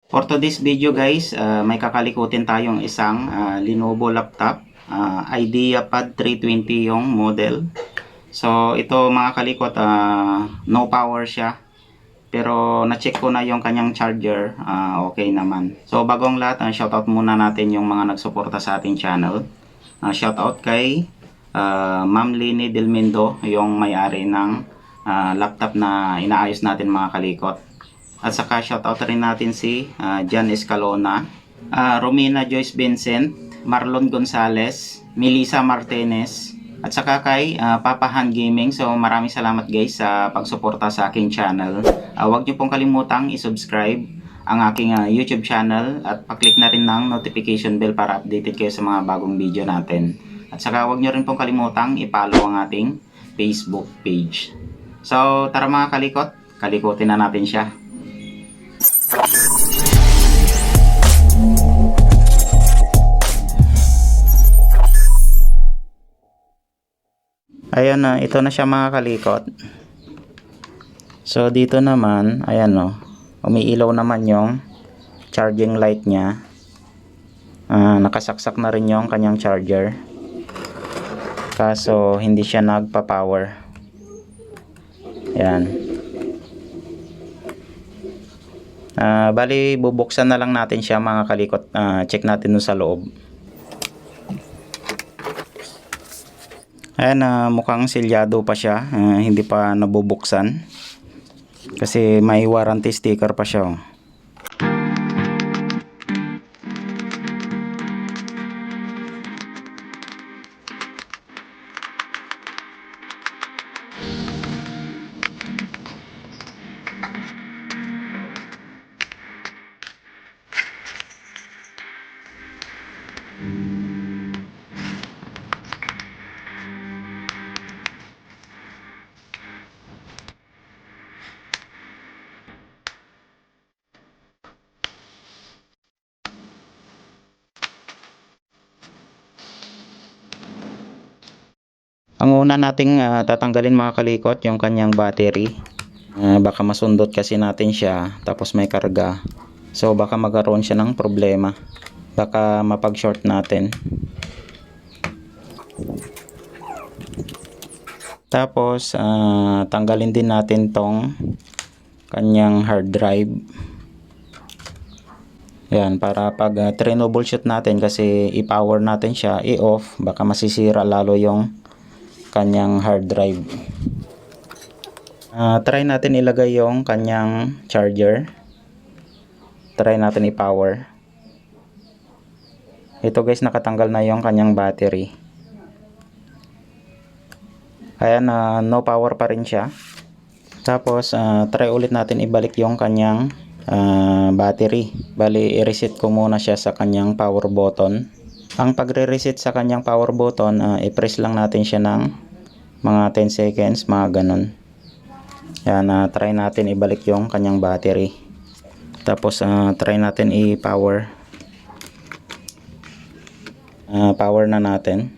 For today's video guys, may kakalikutin tayong isang Lenovo laptop. IdeaPad 320 yung model. So ito mga kalikot, no power siya. Pero na-check ko na yung kanyang charger, okay naman. So bagong lahat, shoutout muna natin yung mga nagsuporta sa ating channel. Shoutout kay Ma'am Lini Delmindo, yung may-ari ng laptop na inaayos natin mga kalikot. At saka shoutout rin natin si Jan Escalona, Romina Joyce Vincent, Marlon Gonzales, Melissa Martinez, at saka kay Papa Han Gaming. So maraming salamat guys sa pagsuporta sa aking channel. Huwag niyo pong kalimutang i-subscribe ang aking YouTube channel at pa-click na rin ng notification bell para updated kayo sa mga bagong video natin. At saka huwag niyo rin pong kalimutang i-follow ang ating Facebook page. So tara mga kalikot, kalikutin na natin siya. Ayan na, ito na siya mga kalikot. So dito naman, ayan o, umiilaw naman yung charging light niya. Nakasaksak na rin yung kanyang charger. Kaso hindi siya nagpa-power. Ayan. Bali bubuksan na lang natin siya mga kalikot. Check natin dun sa loob. Ayan, mukhang selyado pa siya, hindi pa nabubuksan kasi may warranty sticker pa siya. Ang una nating tatanggalin mga kalikot yung kanyang battery. Baka masundot kasi natin siya tapos may karga. So baka magkaroon siya ng problema. Baka mapag-short natin. Tapos tanggalin din natin tong kanyang hard drive. Yan, para pag troubleshoot natin kasi i-power natin siya, i-off, baka masisira lalo yung kanyang hard drive. Try natin ilagay yung kanyang charger. Try natin i-power. Ito guys, nakatanggal na yung kanyang battery. Ayan, no power pa rin siya. Tapos try ulit natin ibalik yung kanyang battery. Bali i-reset ko muna siya sa kanyang power button. Ang pagre-reset sa kanyang power button, i-press lang natin siya ng mga 10 seconds, mga ganun. Yan, try natin ibalik yung kanyang battery. Tapos try natin i-power. Power na natin.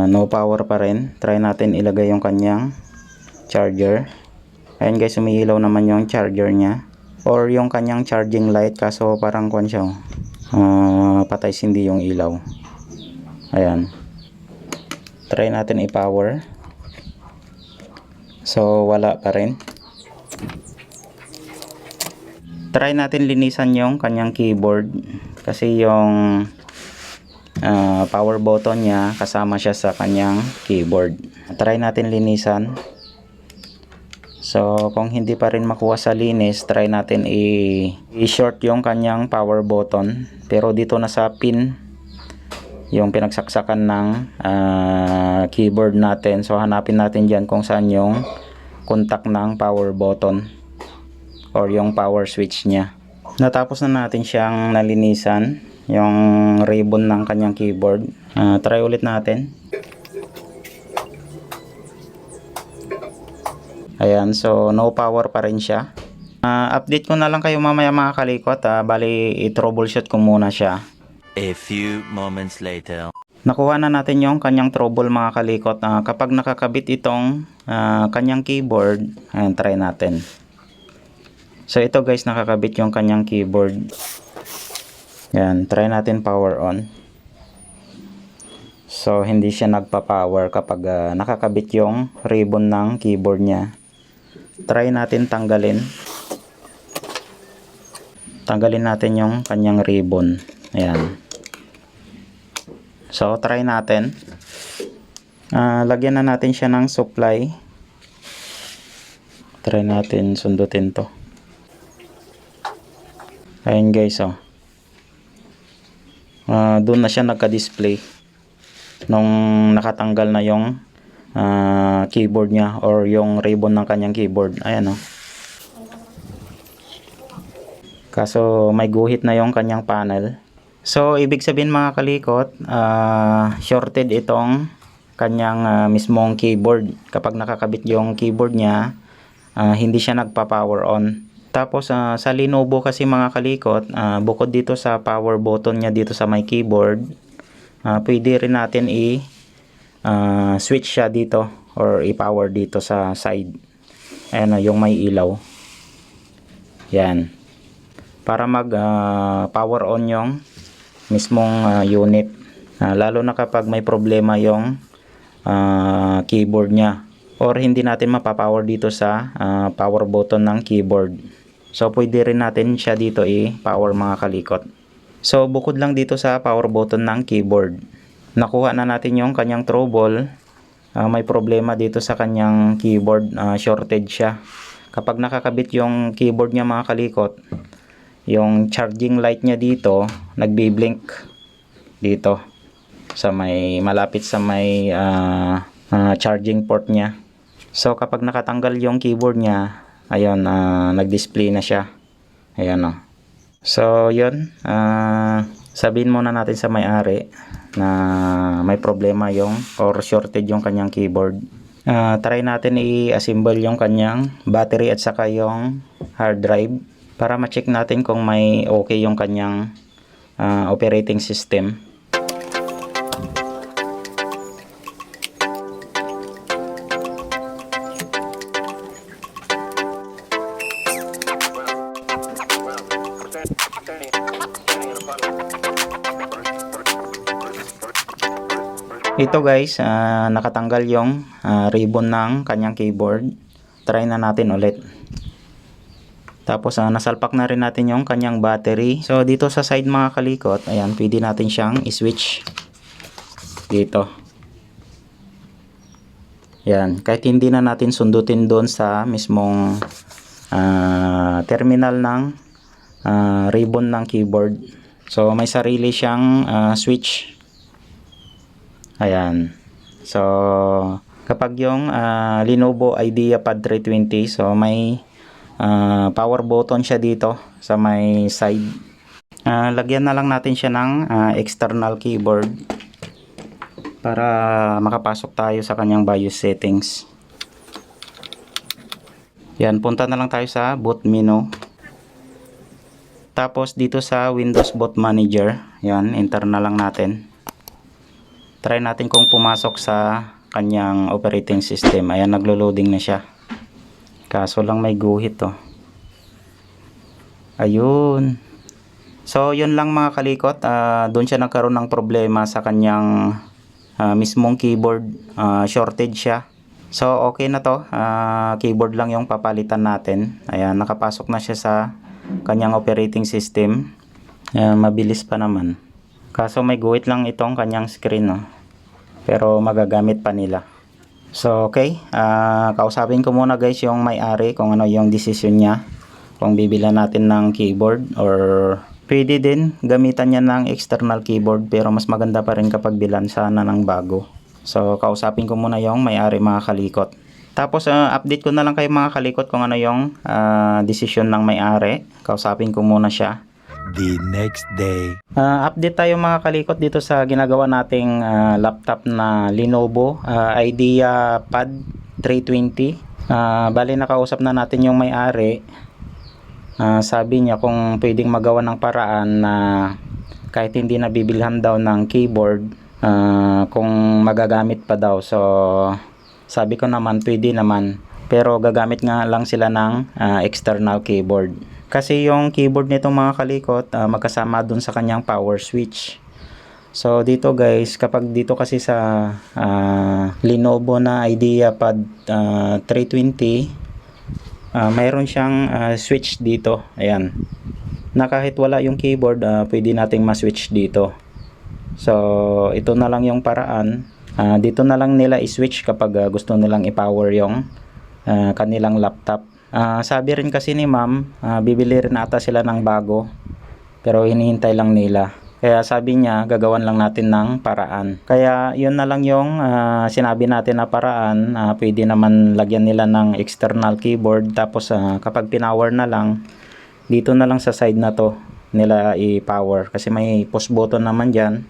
No power pa rin. Try natin ilagay yung kanyang charger. Ayan guys, umiilaw naman yung charger niya. Or yung kanyang charging light, kaso parang kwan siya. Patay hindi yung ilaw. Ayan. Try natin i-power. So wala pa rin. Try natin linisan yung kanyang keyboard kasi yung power button niya kasama siya sa kanyang keyboard. Try natin linisan. So kung hindi pa rin makuha sa linis, try natin i-short yung kanyang power button. Pero dito na sa pin yung pinagsaksakan ng keyboard natin. So hanapin natin dyan kung saan yung contact ng power button or yung power switch nya. Natapos na natin siyang nalinisan yung ribbon ng kanyang keyboard. Try ulit natin. Ayan, so no power pa rin siya. Update ko na lang kayo mamaya mga kalikot. Bali i-troubleshoot ko muna siya. A few moments later. Nakuha na natin yung kanyang trouble mga kalikot. Kapag nakakabit itong kanyang keyboard, ayan, try natin. So ito guys, nakakabit yung kanyang keyboard. Yan, try natin power on. So hindi siya nagpa-power kapag nakakabit yung ribbon ng keyboard niya. Try natin tanggalin. Tanggalin natin yung kanyang ribbon. Ayan. So try natin. Lagyan na natin siya ng supply. Try natin sundutin to. Ayan guys, oh. Doon na siya nagka-display nung nakatanggal na yung keyboard niya or yung ribbon ng kanyang keyboard. Ayan, oh. Kaso may guhit na yung kanyang panel. So ibig sabihin mga kalikot, shorted itong kanyang mismong keyboard. Kapag nakakabit yung keyboard niya, hindi siya nagpa-power on. Tapos sa Lenovo kasi mga kalikot, bukod dito sa power button niya dito sa may keyboard, pwede rin natin switch siya dito or i-power dito sa side. Ayan, yung may ilaw. Yan. Para mag power on yung mismong unit. Lalo na kapag may problema yung keyboard niya. Or hindi natin mapapower dito sa power button ng keyboard. So pwede rin natin siya dito i-power mga kalikot. So bukod lang dito sa power button ng keyboard, nakuha na natin yung kanyang trouble. May problema dito sa kanyang keyboard, shorted siya. Kapag nakakabit yung keyboard niya mga kalikot, yung charging light niya dito nagbi-blink dito sa may malapit sa may charging port niya. So kapag nakatanggal yung keyboard niya, ayun, nag-display na siya. Ayan, oh. So yun, sabihin muna natin sa may-ari na may problema yung or shorted yung kanyang keyboard. Try natin i-assemble yung kanyang battery at saka yung hard drive para ma-check natin kung may okay yung kanyang operating system. Ito guys, nakatanggal yung ribbon ng kanyang keyboard. Try na natin ulit. Tapos nasalpak na rin natin yung kanyang battery. So dito sa side mga kalikot, ayan, pwede natin siyang i-switch dito. Yan, kahit hindi na natin sundutin doon sa mismong terminal ng ribbon ng keyboard. So may sarili siyang switch. Ayan. So kapag yung Lenovo IdeaPad 320, so may power button siya dito sa may side. Lagyan na lang natin siya ng external keyboard para makapasok tayo sa kanyang BIOS settings. Yan, punta na lang tayo sa boot menu. Tapos dito sa Windows Boot Manager, yan, enter na lang natin. Try natin kung pumasok sa kanyang operating system. Ayan, naglo-loading na siya. Kaso lang may guhit, oh. Ayun. So yun lang mga kalikot, doon siya nagkaroon ng problema sa kanyang mismong keyboard, shorted siya. So okay na to, keyboard lang yung papalitan natin. Ayan, nakapasok na siya sa kanyang operating system. Ayan, mabilis pa naman. Kaso may guhit lang itong kanyang screen, no? Pero magagamit pa nila. So okay, kausapin ko muna guys yung may-ari kung ano yung decision niya. Kung bibilan natin ng keyboard or pwede din gamitan niya ng external keyboard, pero mas maganda pa rin kapag bilan sana ng bago. So kausapin ko muna yung may-ari mga kalikot. Tapos update ko na lang kayo mga kalikot kung ano yung decision ng may-ari. Kausapin ko muna siya. The next day. Update tayo mga kalikot dito sa ginagawa nating laptop na Lenovo IdeaPad 320. Bali nakausap na natin yung may-ari. Sabi niya kung pwedeng magawa ng paraan na kahit hindi nabibilhan daw ng keyboard, kung magagamit pa daw. So sabi ko naman pwede naman. Pero gagamit nga lang sila ng external keyboard. Kasi yung keyboard nitong mga kalikot, magkasama dun sa kanyang power switch. So dito guys, kapag dito kasi sa Lenovo na IdeaPad 320, mayroon siyang switch dito. Ayan. Na kahit wala yung keyboard, pwede nating ma-switch dito. So ito na lang yung paraan. Dito na lang nila i-switch kapag gusto nilang i-power yung kanilang laptop. Sabi rin kasi ni ma'am, bibili rin ata sila ng bago, pero hinihintay lang nila. Kaya sabi niya, gagawan lang natin ng paraan. Kaya yun na lang yung sinabi natin na paraan. Pwede naman lagyan nila ng external keyboard. Tapos kapag pinower na lang, dito na lang sa side na to nila i-power. Kasi may push button naman dyan.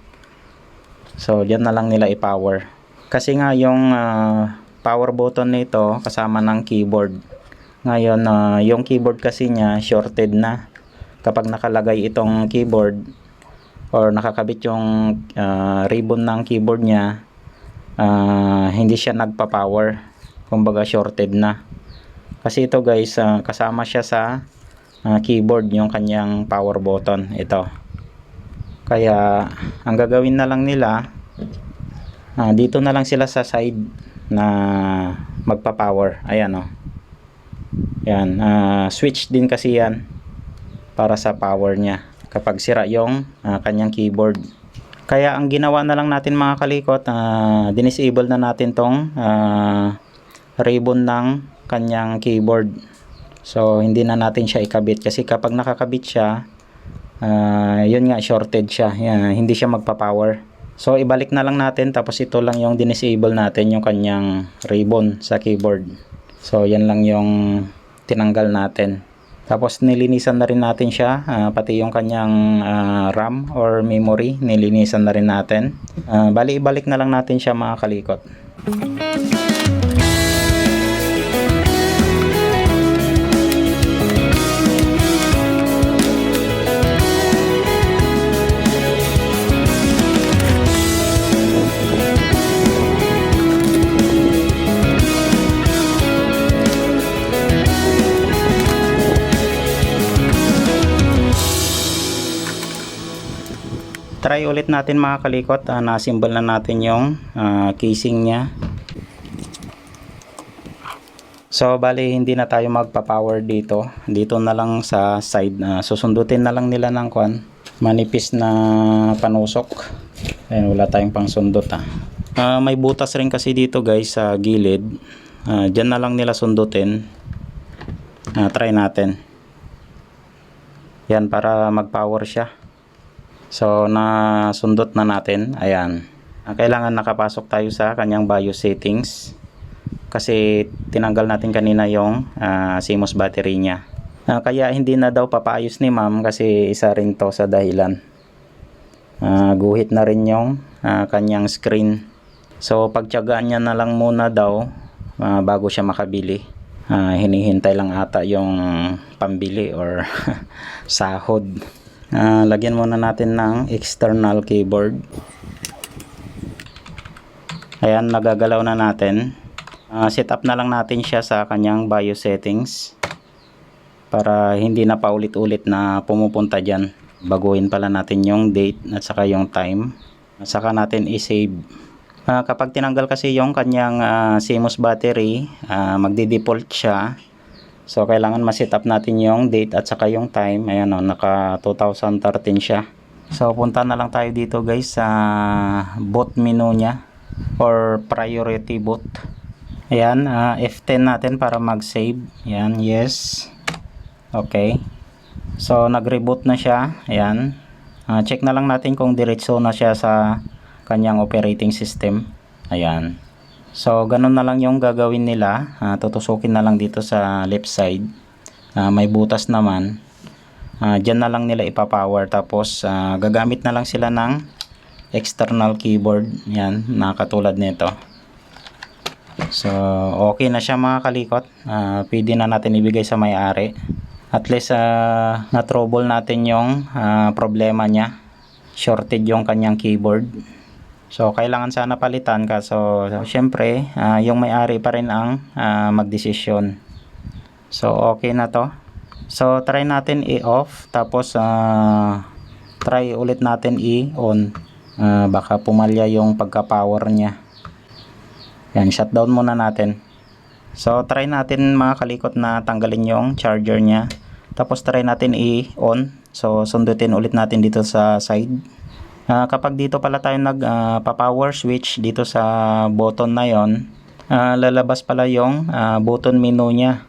So dyan na lang nila i-power. Kasi nga yung power button nito kasama ng keyboard. Ngayon, yung keyboard kasi niya shorted na. Kapag nakalagay itong keyboard or nakakabit yung ribbon ng keyboard niya, hindi siya nagpa-power. Kumbaga shorted na. Kasi ito guys, kasama siya sa keyboard yung kanyang power button. Ito. Kaya, ang gagawin na lang nila, dito na lang sila sa side na magpa-power. Ayan o. Yan, switch din kasi yan para sa power niya kapag sira yung kanyang keyboard. Kaya ang ginawa na lang natin mga kalikot, dinisable na natin tong ribbon ng kanyang keyboard. So hindi na natin siya ikabit kasi kapag nakakabit siya, yun nga, shorted siya. Yan, hindi siya magpa-power. So ibalik na lang natin, tapos ito lang yung dinisable natin, yung kanyang ribbon sa keyboard. So yan lang yung tinanggal natin. Tapos nilinisan na rin natin siya, pati yung kanyang RAM or memory, nilinisan na rin natin. Bali ibalik na lang natin siya mga kalikot. Try ulit natin mga kalikot, na-assemble na natin yung casing nya. So bali hindi na tayo magpa-power dito. Dito na lang sa side, susundutin na lang nila ng manipis na panusok. Ayun, wala tayong pangsundot may butas rin kasi dito guys sa gilid. Diyan na lang nila sundutin. Try natin. Yan, para mag-power siya. So nasundot na natin. Ayan. Kailangan nakapasok tayo sa kanyang BIOS settings. Kasi tinanggal natin kanina yung CMOS battery niya. Kaya hindi na daw papaayos ni ma'am kasi isa rin to sa dahilan. Guhit na rin yung kanyang screen. So pagtiyagaan niya na lang muna daw bago siya makabili. Hinihintay lang ata yung pambili or sahod. Lagyan muna natin ng external keyboard. Ayan, nagagalaw na natin. Set up na lang natin siya sa kanyang BIOS settings para hindi na paulit-ulit na pumupunta dyan. Baguhin pala natin yung date at saka yung time at saka natin i-save. Kapag tinanggal kasi yung kanyang CMOS battery, magdi-default siya. So kailangan ma-set up natin yung date at saka yung time. Ayan o, naka 2013 siya. So punta na lang tayo dito guys sa boot menu nya or priority boot. Ayan, F10 natin para mag-save. Ayan, yes. Okay. So nag-reboot na siya. Ayan. Check na lang natin kung diretso na siya sa kanyang operating system. Ayan. So ganun na lang yung gagawin nila. Tutusukin na lang dito sa left side. May butas naman. Diyan na lang nila ipapower. Tapos gagamit na lang sila ng external keyboard. Yan, na katulad nito. So okay na siya mga kalikot. Pwede na natin ibigay sa may-ari. At least na-trouble natin yung problema niya. Shorted yung kanyang keyboard. So, kailangan sana palitan kaso syempre, yung may-ari pa rin ang magdesisyon. So, okay na to. So, try natin i-off tapos try ulit natin i-on. Baka pumalya yung pagka-power niya. Yan, shutdown muna natin. So, try natin mga kalikot na tanggalin yung charger niya. Tapos, try natin i-on. So, sundutin ulit natin dito sa side. Kapag dito pala tayo nag-power switch dito sa button na yon, lalabas pala yung button menu niya.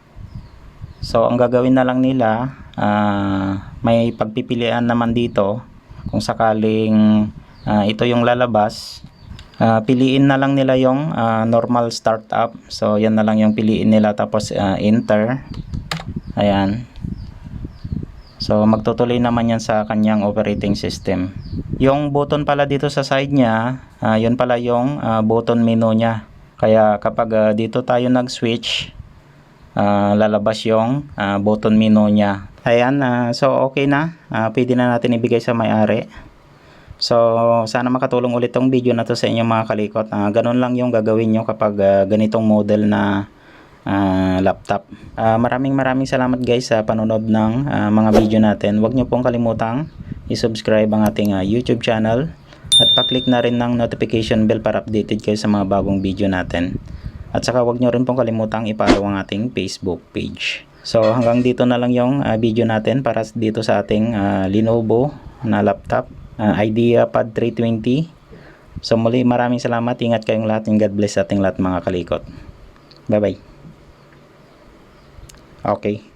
So, ang gagawin na lang nila, may pagpipilian naman dito. Kung sakaling ito yung lalabas, piliin na lang nila yung normal startup. So, yan na lang yung piliin nila. Tapos, enter. Ayan. So, magtutuloy naman yan sa kanyang operating system. Yung button pala dito sa side niya, yun pala yung button menu niya. Kaya kapag dito tayo nag-switch, lalabas yung button menu niya. Ayan, so okay na. Pwede na natin ibigay sa may-ari. So, sana makatulong ulit tong video na to sa inyo mga kalikot. Ganun lang yung gagawin nyo kapag ganitong model na laptop. Maraming salamat guys sa panonood ng mga video natin. Huwag nyo pong kalimutang i-subscribe ang ating YouTube channel at pa-click na rin ng notification bell para updated kayo sa mga bagong video natin. At saka huwag nyo rin pong kalimutang i-follow ang ating Facebook page. So hanggang dito na lang yung video natin para dito sa ating Lenovo na laptop, IdeaPad 320. So muli maraming salamat, ingat kayong lahat and God bless sa ating lahat mga kalikot. Bye bye. Okay.